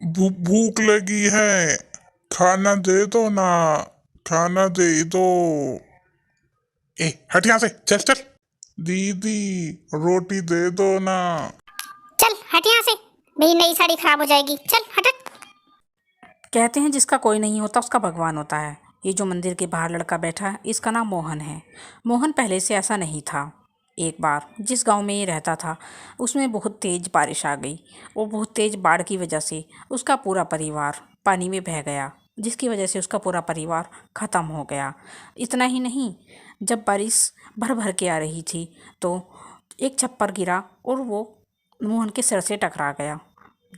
भूख लगी है। खाना दे दो ना। खाना दे दो। ए हट यहाँ से, चल चल। दीदी, रोटी दे दो ना। चल हट यहाँ से, मेरी नई साड़ी खराब हो जाएगी। चल हट हट। कहते हैं जिसका कोई नहीं होता उसका भगवान होता है। ये जो मंदिर के बाहर लड़का बैठा है इसका नाम मोहन है। मोहन पहले से ऐसा नहीं था। एक बार जिस गांव में ये रहता था उसमें बहुत तेज बारिश आ गई और बहुत तेज बाढ़ की वजह से उसका पूरा परिवार पानी में बह गया, जिसकी वजह से उसका पूरा परिवार ख़त्म हो गया। इतना ही नहीं, जब बारिश भर भर के आ रही थी तो एक छप्पर गिरा और वो मोहन के सिर से टकरा गया।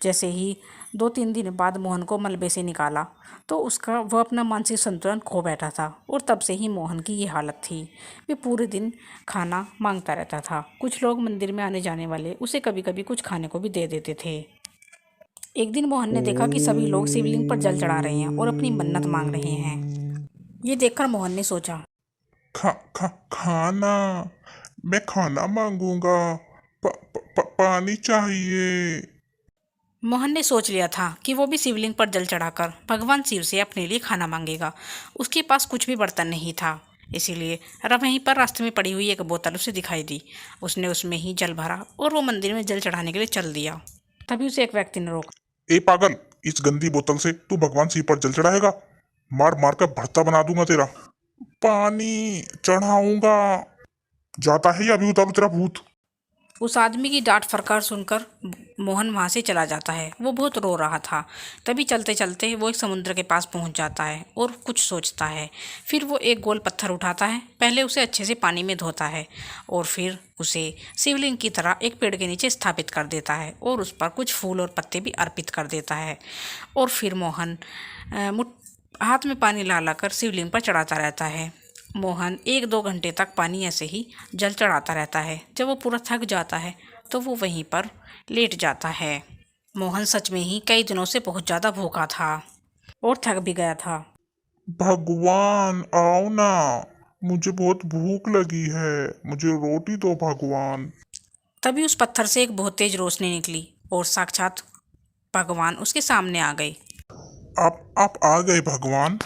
जैसे ही 2-3 दिन बाद मोहन को मलबे से निकाला तो वह अपना मानसिक संतुलन खो बैठा था और तब से ही मोहन की ये हालत थी। वे पूरे दिन खाना मांगता रहता था। कुछ लोग मंदिर में आने जाने वाले उसे कभी कभी कुछ खाने को भी दे देते थे। एक दिन मोहन ने देखा कि सभी लोग शिवलिंग पर जल चढ़ा रहे हैं और अपनी मन्नत मांग रहे हैं। ये देखकर मोहन ने सोचा, खाना। मैं खाना मांगूंगा। पानी चाहिए। मोहन ने सोच लिया था कि वो भी शिवलिंग पर जल चढ़ाकर भगवान शिव से अपने लिए खाना मांगेगा। उसके पास कुछ भी बर्तन नहीं था, इसीलिए वहीं पर रास्ते में पड़ी हुई एक बोतल उसे दिखाई दी। उसने उसमें ही जल भरा और वो मंदिर में जल चढ़ाने के लिए चल दिया। तभी उसे एक व्यक्ति ने रोका। ए पागल, इस गंदी बोतल से तू भगवान शिव पर जल चढ़ाएगा? मार मार कर भर्ता बना दूंगा तेरा। पानी चढ़ाऊंगा। जाता है या अभी उतारू तेरा भूत? उस आदमी की डांट फटकार सुनकर मोहन वहाँ से चला जाता है। वो बहुत रो रहा था। तभी चलते चलते वो एक समुद्र के पास पहुँच जाता है और कुछ सोचता है। फिर वो एक गोल पत्थर उठाता है, पहले उसे अच्छे से पानी में धोता है और फिर उसे शिवलिंग की तरह एक पेड़ के नीचे स्थापित कर देता है और उस पर कुछ फूल और पत्ते भी अर्पित कर देता है। और फिर मोहन हाथ में पानी ला लाकर शिवलिंग पर चढ़ाता रहता है। मोहन 1-2 घंटे तक पानी ऐसे ही जल चढ़ाता रहता है। जब वो पूरा थक जाता है तो वो वहीं पर लेट जाता है। मोहन सच में ही कई दिनों से बहुत ज़्यादा भूखा था और थक भी गया था। भगवान आओ ना। मुझे बहुत भूख लगी है। मुझे रोटी दो भगवान। तभी उस पत्थर से एक बहुत तेज रोशनी निकली और साक्षात भगवान उसके सामने आ गए। आप आ गए भगवान।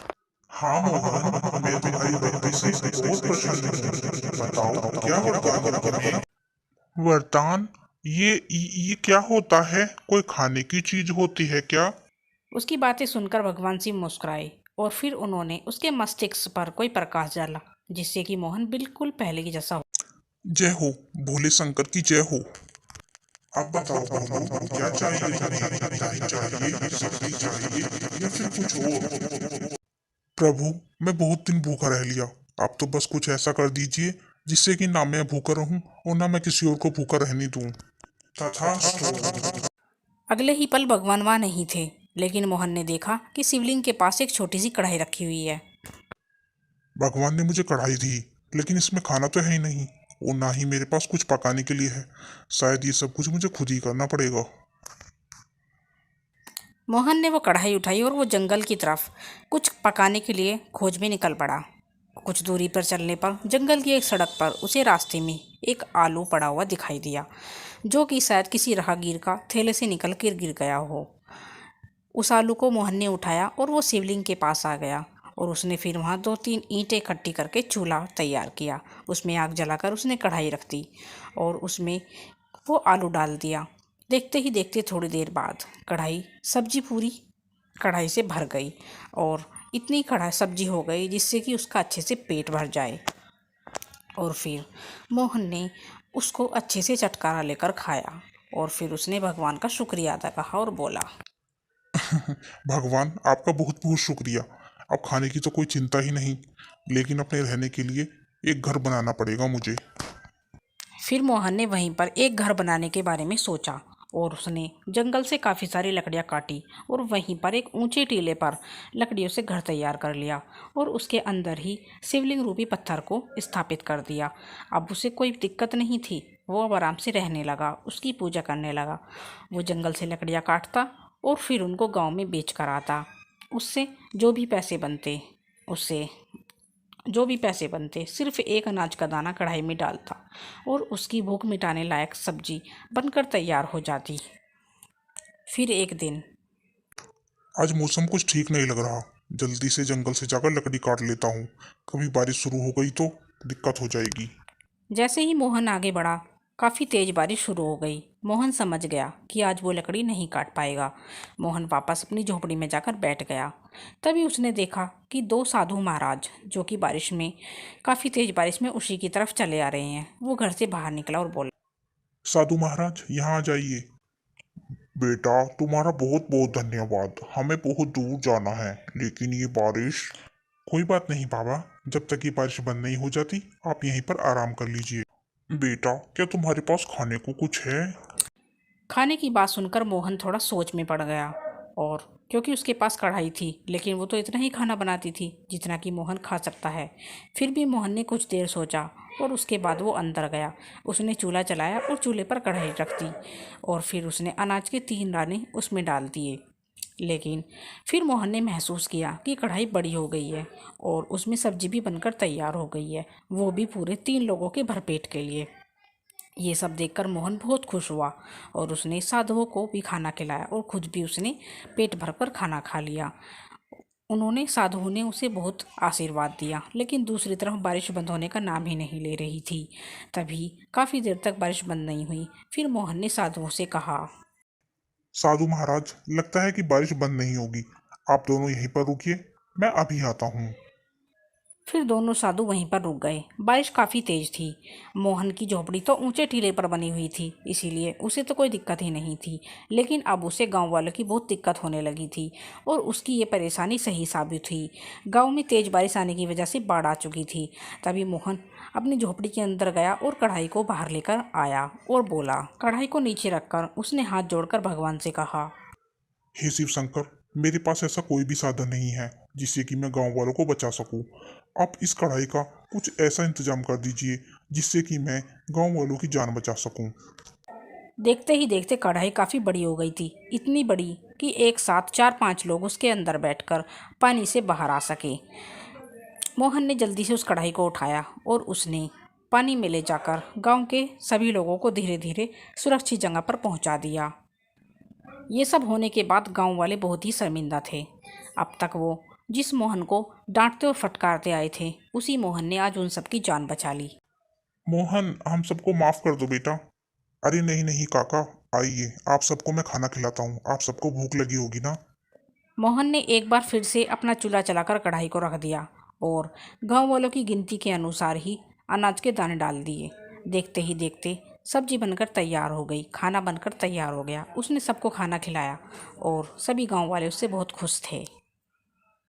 हाँ मोहन, मैं तुम्हारी भक्ति से बहुत प्रसन्न हूँ। बताओ क्या वरदान है तुम्हें? वरदान? ये क्या होता है? कोई खाने की चीज होती है क्या? उसकी बातें सुनकर भगवान शिव मुस्कुराए और फिर उन्होंने उसके मस्तिष्क पर कोई प्रकाश डाला, जिससे कि मोहन बिल्कुल पहले की जैसा हो। जय हो, भोले शंकर की जय हो। अब बताओ प्रभु, क्या चाहिए तुम्हें? दही चाहिए, सब्जी चाहिए या फिर कुछ और? प्रभु, मैं बहुत दिन भूखा रह लिया। आप तो बस कुछ ऐसा कर दीजिए जिससे कि ना मैं भूखा रहूं और ना मैं किसी और को भूखा रहने दूं। तथास्तु। अगले ही पल भगवान वहाँ नहीं थे, लेकिन मोहन ने देखा कि शिवलिंग के पास एक छोटी सी कढ़ाई रखी हुई है। भगवान ने मुझे कढ़ाई दी, लेकिन इसमें खाना तो है ही नहीं और ना ही मेरे पास कुछ पकाने के लिए है। शायद ये सब कुछ मुझे खुद ही करना पड़ेगा। मोहन ने वो कढ़ाई उठाई और वो जंगल की तरफ कुछ पकाने के लिए खोज में निकल पड़ा। कुछ दूरी पर चलने पर जंगल की एक सड़क पर उसे रास्ते में एक आलू पड़ा हुआ दिखाई दिया, जो कि शायद किसी राहगीर का थैले से निकल कर गिर गया हो। उस आलू को मोहन ने उठाया और वो शिवलिंग के पास आ गया और उसने फिर वहाँ 2-3 ईंटें इकट्ठी करके चूल्हा तैयार किया। उसमें आग जलाकर उसने कढ़ाई रख दी और उसमें वो आलू डाल दिया। देखते ही देखते थोड़ी देर बाद सब्जी पूरी कढ़ाई से भर गई और इतनी कढ़ाई सब्जी हो गई जिससे कि उसका अच्छे से पेट भर जाए। और फिर मोहन ने उसको अच्छे से चटकारा लेकर खाया और फिर उसने भगवान का शुक्रिया अदा कहा और बोला, भगवान आपका बहुत बहुत शुक्रिया। अब खाने की तो कोई चिंता ही नहीं, लेकिन अपने रहने के लिए एक घर बनाना पड़ेगा मुझे। फिर मोहन ने वहीं पर एक घर बनाने के बारे में सोचा और उसने जंगल से काफ़ी सारी लकड़ियाँ काटी और वहीं पर एक ऊंचे टीले पर लकड़ियों से घर तैयार कर लिया और उसके अंदर ही शिवलिंग रूपी पत्थर को स्थापित कर दिया। अब उसे कोई दिक्कत नहीं थी, वो अब आराम से रहने लगा, उसकी पूजा करने लगा। वो जंगल से लकड़ियाँ काटता और फिर उनको गाँव में बेच कर आता। उससे जो भी पैसे बनते उससे जो भी पैसे बनते सिर्फ एक अनाज का दाना कढ़ाई में डालता और उसकी भूख मिटाने लायक सब्जी बनकर तैयार हो जाती। फिर एक दिन आज मौसम कुछ ठीक नहीं लग रहा। जल्दी से जंगल से जाकर लकड़ी काट लेता हूँ। कभी बारिश शुरू हो गई तो दिक्कत हो जाएगी। जैसे ही मोहन आगे बढ़ा, काफ़ी तेज बारिश शुरू हो गई। मोहन समझ गया कि आज वो लकड़ी नहीं काट पाएगा। मोहन वापस अपनी झोपड़ी में जाकर बैठ गया। तभी उसने देखा कि दो साधु महाराज, जो कि काफ़ी तेज बारिश में उसी की तरफ चले आ रहे हैं। वो घर से बाहर निकला और बोला, साधु महाराज, यहाँ आ जाइए। बेटा, तुम्हारा बहुत बहुत धन्यवाद। हमें बहुत दूर जाना है, लेकिन ये बारिश। कोई बात नहीं बाबा, जब तक ये बारिश बंद नहीं हो जाती आप यहीं पर आराम कर लीजिए। बेटा, क्या तुम्हारे पास खाने को कुछ है? खाने की बात सुनकर मोहन थोड़ा सोच में पड़ गया। और क्योंकि उसके पास कढ़ाई थी, लेकिन वो तो इतना ही खाना बनाती थी जितना कि मोहन खा सकता है। फिर भी मोहन ने कुछ देर सोचा और उसके बाद वो अंदर गया। उसने चूल्हा जलाया और चूल्हे पर कढ़ाई रख दी और फिर उसने अनाज के 3 दाने उसमें डाल दिए। लेकिन फिर मोहन ने महसूस किया कि कढ़ाई बड़ी हो गई है और उसमें सब्जी भी बनकर तैयार हो गई है, वो भी पूरे 3 लोगों के भरपेट के लिए। ये सब देखकर मोहन बहुत खुश हुआ और उसने साधुओं को भी खाना खिलाया और खुद भी उसने पेट भरकर खाना खा लिया। साधुओं ने उसे बहुत आशीर्वाद दिया, लेकिन दूसरी तरफ बारिश बंद होने का नाम ही नहीं ले रही थी। तभी काफ़ी देर तक बारिश बंद नहीं हुई। फिर मोहन ने साधुओं से कहा, साधु महाराज, लगता है कि बारिश बंद नहीं होगी। आप दोनों यहीं पर रुकिए, मैं अभी आता हूँ। फिर दोनों साधु वहीं पर रुक गए। बारिश काफ़ी तेज थी। मोहन की झोपड़ी तो ऊंचे टीले पर बनी हुई थी, इसीलिए उसे तो कोई दिक्कत ही नहीं थी। लेकिन अब उसे गांव वालों की बहुत दिक्कत होने लगी थी और उसकी ये परेशानी सही साबित हुई। गांव में तेज बारिश आने की वजह से बाढ़ आ चुकी थी। तभी मोहन अपनी झोपड़ी के अंदर गया और कढ़ाई को बाहर लेकर आया और बोला। कढ़ाई को नीचे रखकर उसने हाथ जोड़कर भगवान से कहा, हे शिव शंकर, मेरे पास ऐसा कोई भी साधन नहीं है जिससे कि मैं गांव वालों को बचा सकूं। आप इस कढ़ाई का कुछ ऐसा इंतजाम कर दीजिए जिससे कि मैं गांव वालों की जान बचा सकूं। देखते ही देखते कढ़ाई काफ़ी बड़ी हो गई थी, इतनी बड़ी कि एक साथ 4-5 लोग उसके अंदर बैठकर पानी से बाहर आ सके। मोहन ने जल्दी से उस कढ़ाई को उठाया और उसने पानी में ले जाकर गांव के सभी लोगों को धीरे धीरे सुरक्षित जगह पर पहुंचा दिया। ये सब होने के बाद गांव वाले बहुत ही शर्मिंदा थे। अब तक वो जिस मोहन को डांटते और फटकारते आए थे, उसी मोहन ने आज उन सबकी जान बचा ली। मोहन, हम सबको माफ कर दो बेटा। अरे नहीं नहीं काका, आइए, आप सबको मैं खाना खिलाता हूँ। आप सबको भूख लगी होगी ना। मोहन ने एक बार फिर से अपना चूल्हा चलाकर कढ़ाई को रख दिया और गांव वालों की गिनती के अनुसार ही अनाज के दाने डाल दिए। देखते ही देखते सब्जी बनकर तैयार हो गई, खाना बनकर तैयार हो गया। उसने सबको खाना खिलाया और सभी गांव वाले उससे बहुत खुश थे।